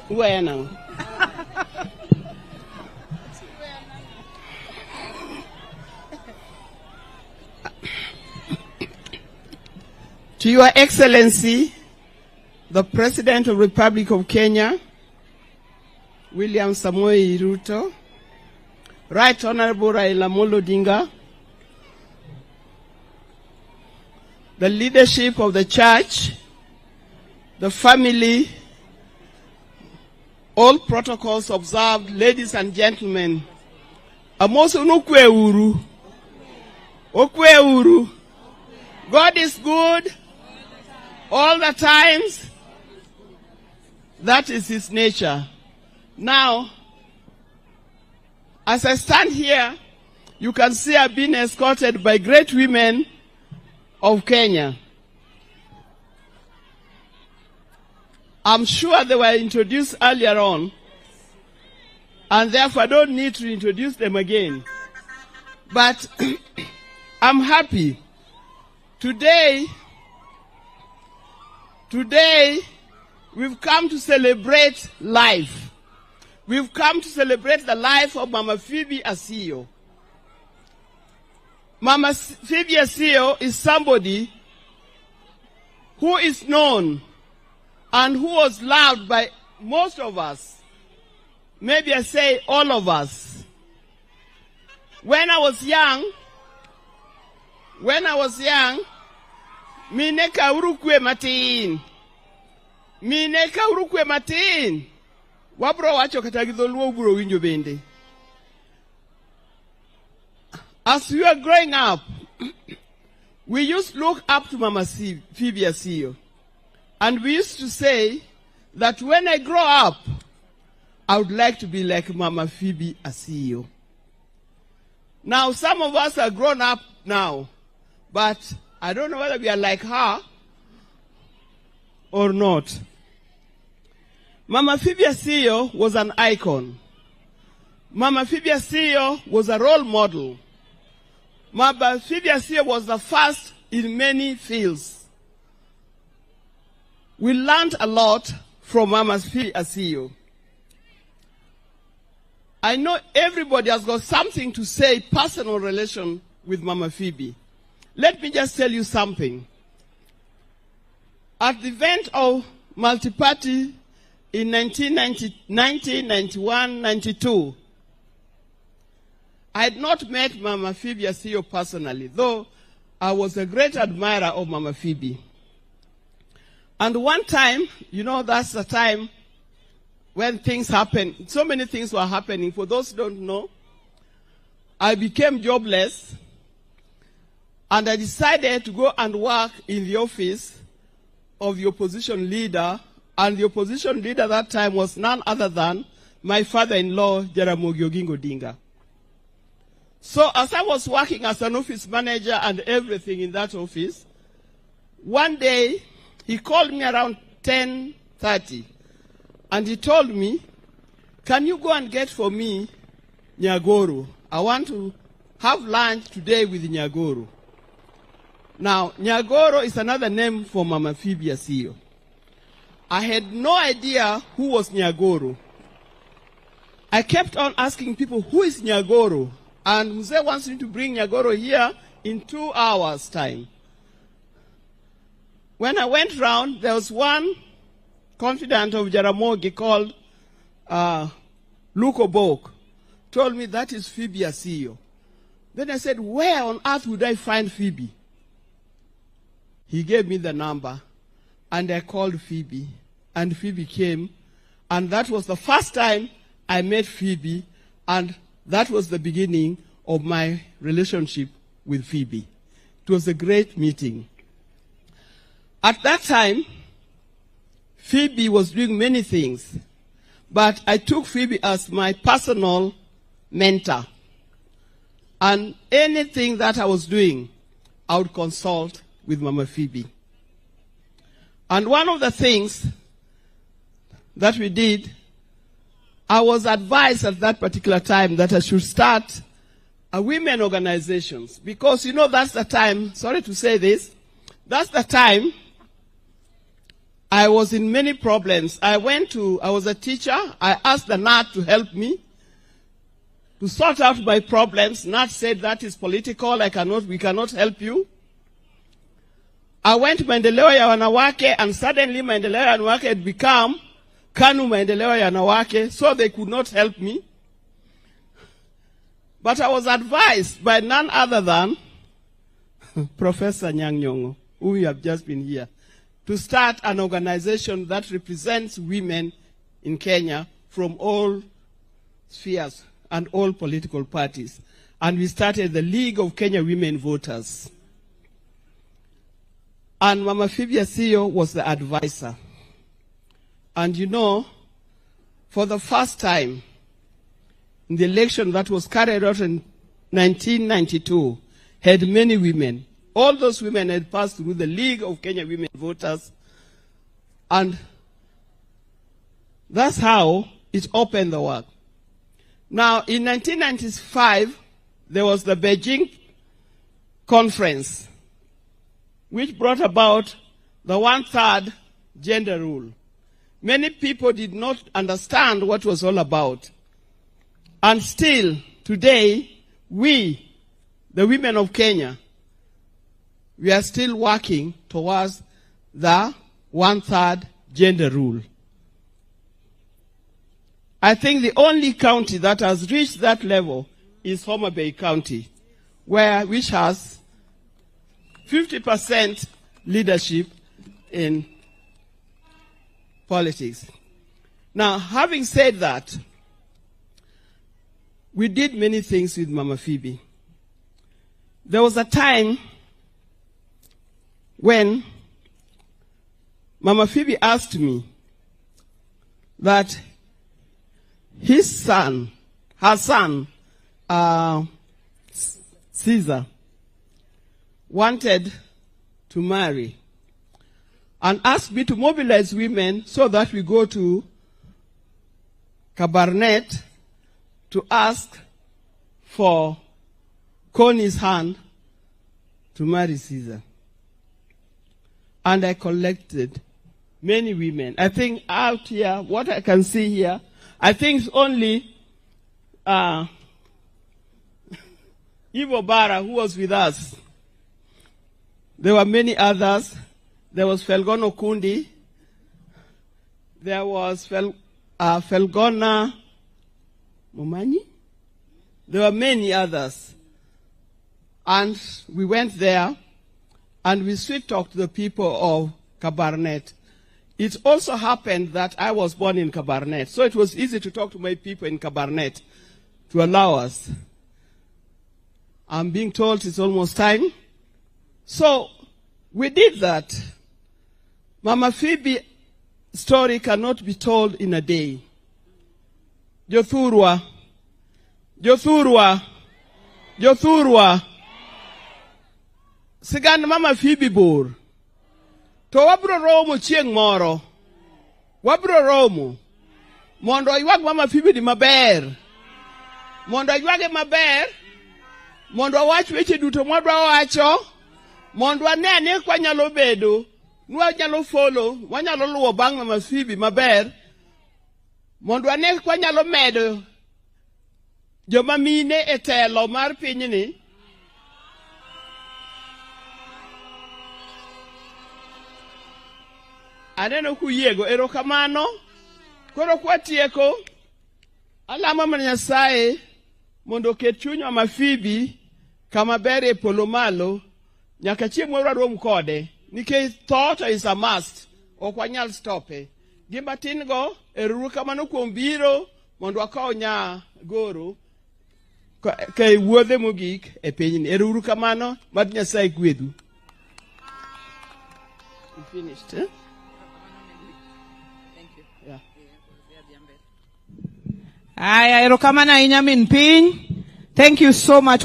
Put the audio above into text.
Bueno. To Your Excellency, the President of the Republic of Kenya, William Samoei Ruto, Right Honorable Raila Odinga, the leadership of the church, the family, all protocols observed, ladies and gentlemen, amoso nukwe uru, okwe uru. God is good all the times. That is his nature. Now, as I stand here, you can see I've been escorted by great women of Kenya. I'm sure they were introduced earlier on, and therefore I don't need to introduce them again. But I'm happy. Today, we've come to celebrate life. We've come to celebrate the life of Mama Phoebe Asiyo. Mama Phoebe Asiyo is somebody who is known and who was loved by most of us. Maybe I say all of us. When I was young, mineka urukwe matin. Wabro wacho katagidholuo buro winjo bende. As we were growing up, we used to look up to Mama Phoebe Asiyo. And we used to say that when I grow up, I would like to be like Mama Phoebe Asiyo. Now, some of us are grown up now, but I don't know whether we are like her or not. Mama Phoebe Asiyo was an icon. Mama Phoebe Asiyo was a role model. Mama Phoebe Asiyo was the first in many fields. We learned a lot from Mama Phoebe Asiyo. I know everybody has got something to say, personal relation with Mama Phoebe. Let me just tell you something. At the event of multi-party in 1991, 92, I had not met Mama Phoebe Asiyo personally, though I was a great admirer of Mama Phoebe. And one time, you know, that's the time when things happen. So many things were happening. For those who don't know, I became jobless, and I decided to go and work in the office of the opposition leader, and the opposition leader at that time was none other than my father-in-law, Jaramogi Odinga. So as I was working as an office manager and everything in that office, one day he called me around 10:30, and he told me, "Can you go and get for me Nyagoro? I want to have lunch today with Nyagoro." Now, Nyagoro is another name for Mama Phoebe Asiyo. I had no idea who was Nyagoro. I kept on asking people, who is Nyagoro? And Mzee wants me to bring Nyagoro here in 2 hours' time. When I went round, there was one confidant of Jaramogi called Luko Bok, told me that is Phoebe Asiyo. Then I said, where on earth would I find Phoebe? He gave me the number, and I called Phoebe, and Phoebe came, and that was the first time I met Phoebe, and that was the beginning of my relationship with Phoebe. It was a great meeting. At that time, Phoebe was doing many things, but I took Phoebe as my personal mentor. And anything that I was doing, I would consult with Mama Phoebe. And one of the things that we did, I was advised at that particular time that I should start a women organizations, because, you know, that's the time, sorry to say this, that's the time I was in many problems. I was a teacher. I asked the NAT to help me to sort out my problems. NAT said that is political. We cannot help you. I went to Maendeleo ya Wanawake, and suddenly Maendeleo ya Wanawake had become KANU Maendeleo ya Wanawake, so they could not help me. But I was advised by none other than Professor Nyang' Nyong'o, who we have just been here, to start an organization that represents women in Kenya from all spheres and all political parties. And we started the League of Kenya Women Voters. And Mama Phoebe Asiyo was the advisor. And you know, for the first time in the election that was carried out in 1992, had many women. All those women had passed through the League of Kenya Women Voters. And that's how it opened the work. Now, in 1995, there was the Beijing conference, which brought about the one-third gender rule. Many people did not understand what it was all about. And still, today, we, the women of Kenya, we are still working towards the one-third gender rule. I think the only county that has reached that level is Homa Bay County, which has 50% leadership in politics. Now, having said that, we did many things with Mama Phoebe. There was a time when Mama Phoebe asked me that her son, Caesar, wanted to marry and asked me to mobilize women so that we go to Kabarnet to ask for Connie's hand to marry Caesar. And I collected many women. I think out here, what I can see here, I think it's only Ivo Bara who was with us. There were many others. There was Felgono Kundi. There was Felgona Momani. There were many others. And we went there and we sweet-talked the people of Kabarnet. It also happened that I was born in Kabarnet, so it was easy to talk to my people in Kabarnet to allow us. I'm being told it's almost time. So we did that. Mama Phoebe's story cannot be told in a day. Jothurwa. Sigan Mama Phoebe bor. To wabro romo chieng moro. Wabro romo. Mondo ywag Mama Phoebe di maber. Mondo ywage maber. Mondo wach weche duto mwadwa wacho. Mondo anene kwa nyalo bedo. Nwa nyalo follow. Wanyalo luwo bang Mama Phoebe maber. Mondo anene kwa nyalo medo. Joma mine etelo mar piny ni. Aneno kuyiego erokamano. Koro kwatieko. Alama mar Nyasaye mondo ket chuny Mama Phoebe kama ber e polo malo nyaka chieng' moro wadwom kode nikech thought is a must. Ok wanyal stope. Gima tin go erokamano kuom biro mondo akaw nya goro ke wuodhe mogik e pinyni. Erokamano mad Nyasaye gwedhu. We finished, eh? Aya, erokamano ahinya min piny. Thank you so much.